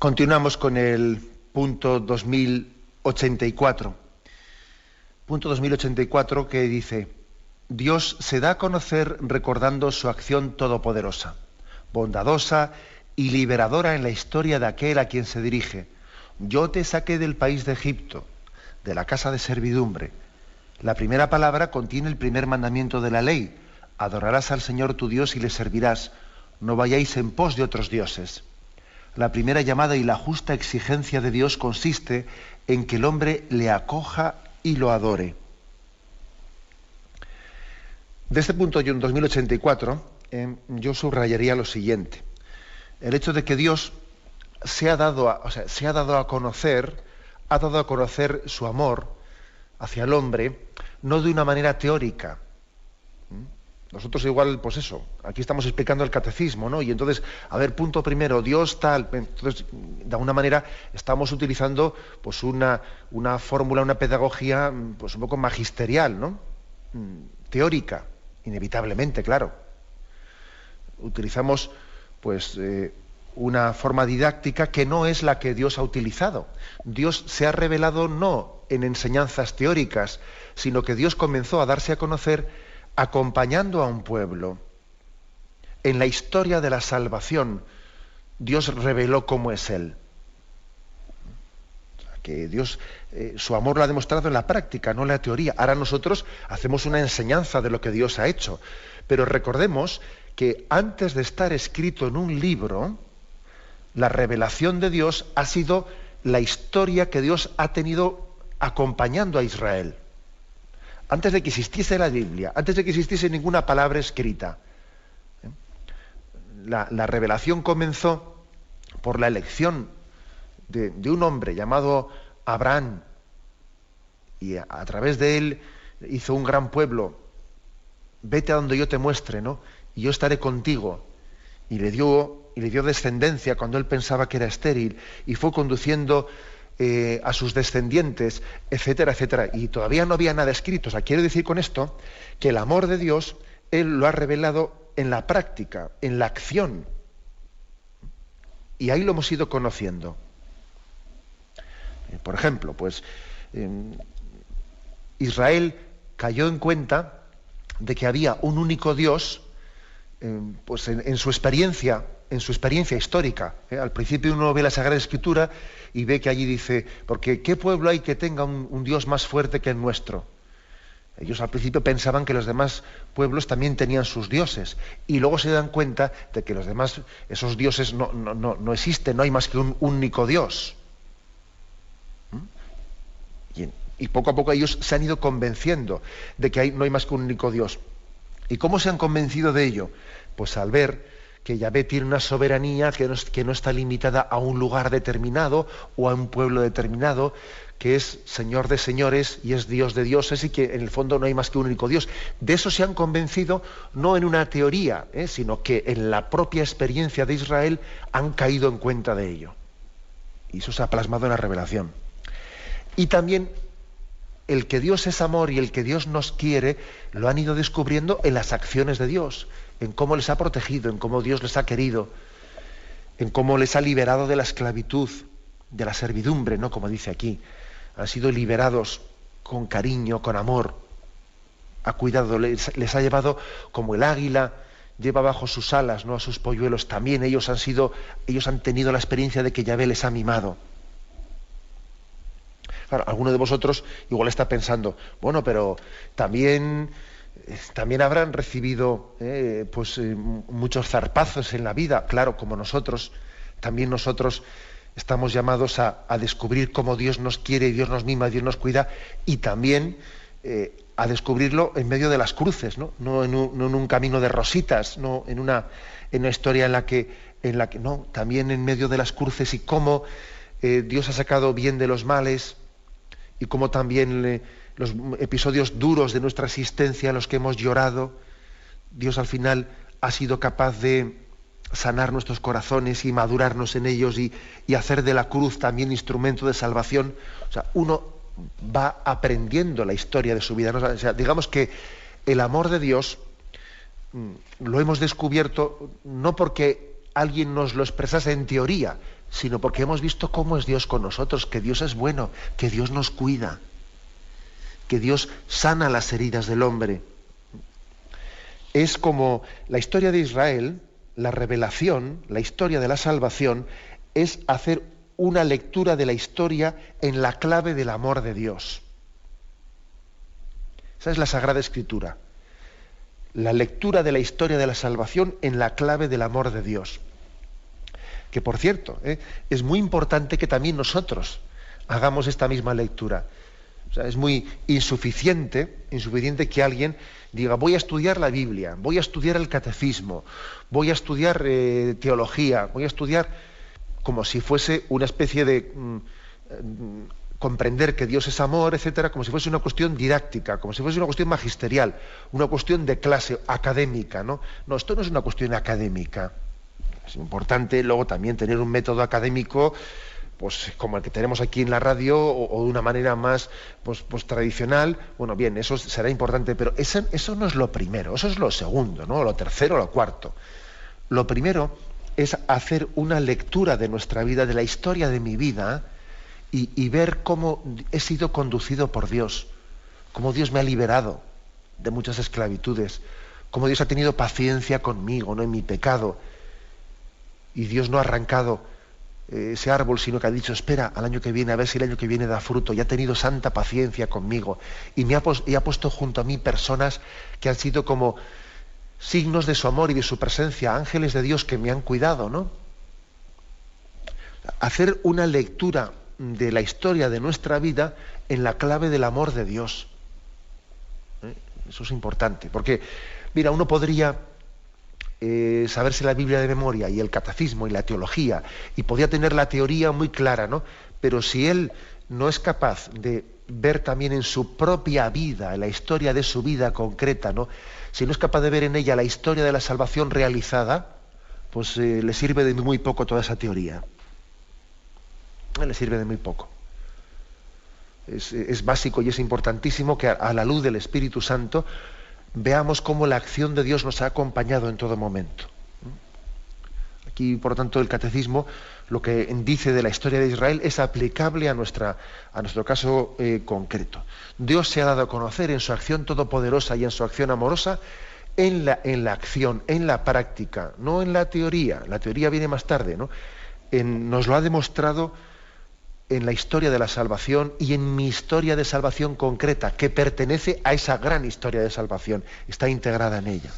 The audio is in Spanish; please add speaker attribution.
Speaker 1: Continuamos con el punto 2084. Punto 2084 que dice: Dios se da a conocer recordando su acción todopoderosa, bondadosa y liberadora en la historia de aquel a quien se dirige. Yo te saqué del país de Egipto, de la casa de servidumbre. La primera palabra contiene el primer mandamiento de la ley: adorarás al Señor tu Dios y le servirás. No vayáis en pos de otros dioses. La primera llamada y la justa exigencia de Dios consiste en que el hombre le acoja y lo adore. De este punto, yo en 2084, yo subrayaría lo siguiente: el hecho de que Dios se ha dado a conocer su amor hacia el hombre, no de una manera teórica. Nosotros igual, pues eso, aquí estamos explicando el catecismo, ¿no? Y entonces, a ver, punto primero, Dios tal. Entonces, de alguna manera, estamos utilizando pues una fórmula, una pedagogía pues un poco magisterial, ¿no? Teórica, inevitablemente, claro. Utilizamos pues una forma didáctica que no es la que Dios ha utilizado. Dios se ha revelado no en enseñanzas teóricas, sino que Dios comenzó a darse a conocer acompañando a un pueblo. En la historia de la salvación, Dios reveló cómo es Él. Que Dios, su amor lo ha demostrado en la práctica, no en la teoría. Ahora nosotros hacemos una enseñanza de lo que Dios ha hecho. Pero recordemos que antes de estar escrito en un libro, la revelación de Dios ha sido la historia que Dios ha tenido acompañando a Israel. Antes de que existiese la Biblia, antes de que existiese ninguna palabra escrita. La revelación comenzó por la elección de un hombre llamado Abraham, y a través de él hizo un gran pueblo. Vete a donde yo te muestre, ¿no? Y yo estaré contigo. Y le dio descendencia cuando él pensaba que era estéril, y fue conduciendo a sus descendientes, etcétera, etcétera. Y todavía no había nada escrito. O sea, quiero decir con esto que el amor de Dios, Él lo ha revelado en la práctica, en la acción. Y ahí lo hemos ido conociendo. Por ejemplo, pues Israel cayó en cuenta de que había un único Dios, pues en su experiencia histórica. Al principio uno ve la Sagrada Escritura y ve que allí dice, porque ¿qué pueblo hay que tenga un Dios más fuerte que el nuestro? Ellos al principio pensaban que los demás pueblos también tenían sus dioses, y luego se dan cuenta de que los demás, esos dioses no existen, no hay más que un único Dios. Y poco a poco ellos se han ido convenciendo de que no hay más que un único Dios. ¿Y cómo se han convencido de ello? Pues al ver que Yahvé tiene una soberanía que no está limitada a un lugar determinado o a un pueblo determinado, que es Señor de señores y es Dios de dioses, y que en el fondo no hay más que un único Dios. De eso se han convencido no en una teoría, sino que en la propia experiencia de Israel han caído en cuenta de ello. Y eso se ha plasmado en la revelación. Y también el que Dios es amor y el que Dios nos quiere, lo han ido descubriendo en las acciones de Dios, en cómo les ha protegido, en cómo Dios les ha querido, en cómo les ha liberado de la esclavitud, de la servidumbre, ¿no? Como dice aquí. Han sido liberados con cariño, con amor. Ha cuidado, les ha llevado como el águila lleva bajo sus alas, ¿no?, a sus polluelos. También ellos han tenido la experiencia de que Yahvé les ha mimado. Claro, alguno de vosotros igual está pensando, bueno, pero también habrán recibido muchos zarpazos en la vida. Claro, como nosotros, también nosotros estamos llamados a descubrir cómo Dios nos quiere, y Dios nos mima, Dios nos cuida, y también a descubrirlo en medio de las cruces, no en un camino de rositas, no en una historia en la que no, también en medio de las cruces, y cómo Dios ha sacado bien de los males, y cómo también los episodios duros de nuestra existencia, en los que hemos llorado, Dios al final ha sido capaz de sanar nuestros corazones y madurarnos en ellos, y hacer de la cruz también instrumento de salvación. O sea, uno va aprendiendo la historia de su vida, ¿no? O sea, digamos que el amor de Dios lo hemos descubierto no porque alguien nos lo expresase en teoría, sino porque hemos visto cómo es Dios con nosotros, que Dios es bueno, que Dios nos cuida, que Dios sana las heridas del hombre. Es como la historia de Israel, la revelación, la historia de la salvación, es hacer una lectura de la historia en la clave del amor de Dios. Esa es la Sagrada Escritura. La lectura de la historia de la salvación en la clave del amor de Dios. Que por cierto, es muy importante que también nosotros hagamos esta misma lectura. O sea, es muy insuficiente que alguien diga, voy a estudiar la Biblia, voy a estudiar el catecismo, voy a estudiar teología, voy a estudiar como si fuese una especie de comprender que Dios es amor, etcétera, como si fuese una cuestión didáctica, como si fuese una cuestión magisterial, una cuestión de clase académica, ¿no? No, esto no es una cuestión académica. Es importante luego también tener un método académico, pues como el que tenemos aquí en la radio, o de una manera más pues tradicional. Bueno, bien, eso será importante, pero eso no es lo primero, eso es lo segundo, ¿no? Lo tercero, lo cuarto. Lo primero es hacer una lectura de nuestra vida, de la historia de mi vida, y ver cómo he sido conducido por Dios, cómo Dios me ha liberado de muchas esclavitudes, cómo Dios ha tenido paciencia conmigo, no en mi pecado, y Dios no ha arrancado ese árbol, sino que ha dicho, espera al año que viene, a ver si el año que viene da fruto, y ha tenido santa paciencia conmigo, y ha puesto junto a mí personas que han sido como signos de su amor y de su presencia, ángeles de Dios que me han cuidado, ¿no? Hacer una lectura de la historia de nuestra vida en la clave del amor de Dios. Eso es importante, porque, mira, uno podría saberse la Biblia de memoria y el catecismo y la teología, y podría tener la teoría muy clara, ¿no? Pero si él no es capaz de ver también en su propia vida, en la historia de su vida concreta, ¿no? Si no es capaz de ver en ella la historia de la salvación realizada, pues le sirve de muy poco toda esa teoría. Le sirve de muy poco. Es básico y es importantísimo que a la luz del Espíritu Santo veamos cómo la acción de Dios nos ha acompañado en todo momento. Aquí, por lo tanto, el catecismo lo que dice de la historia de Israel es aplicable a nuestro caso concreto. Dios se ha dado a conocer en su acción todopoderosa y en su acción amorosa en la acción, en la práctica, no en la teoría. La teoría viene más tarde, ¿no? Nos lo ha demostrado en la historia de la salvación y en mi historia de salvación concreta, que pertenece a esa gran historia de salvación, está integrada en ella.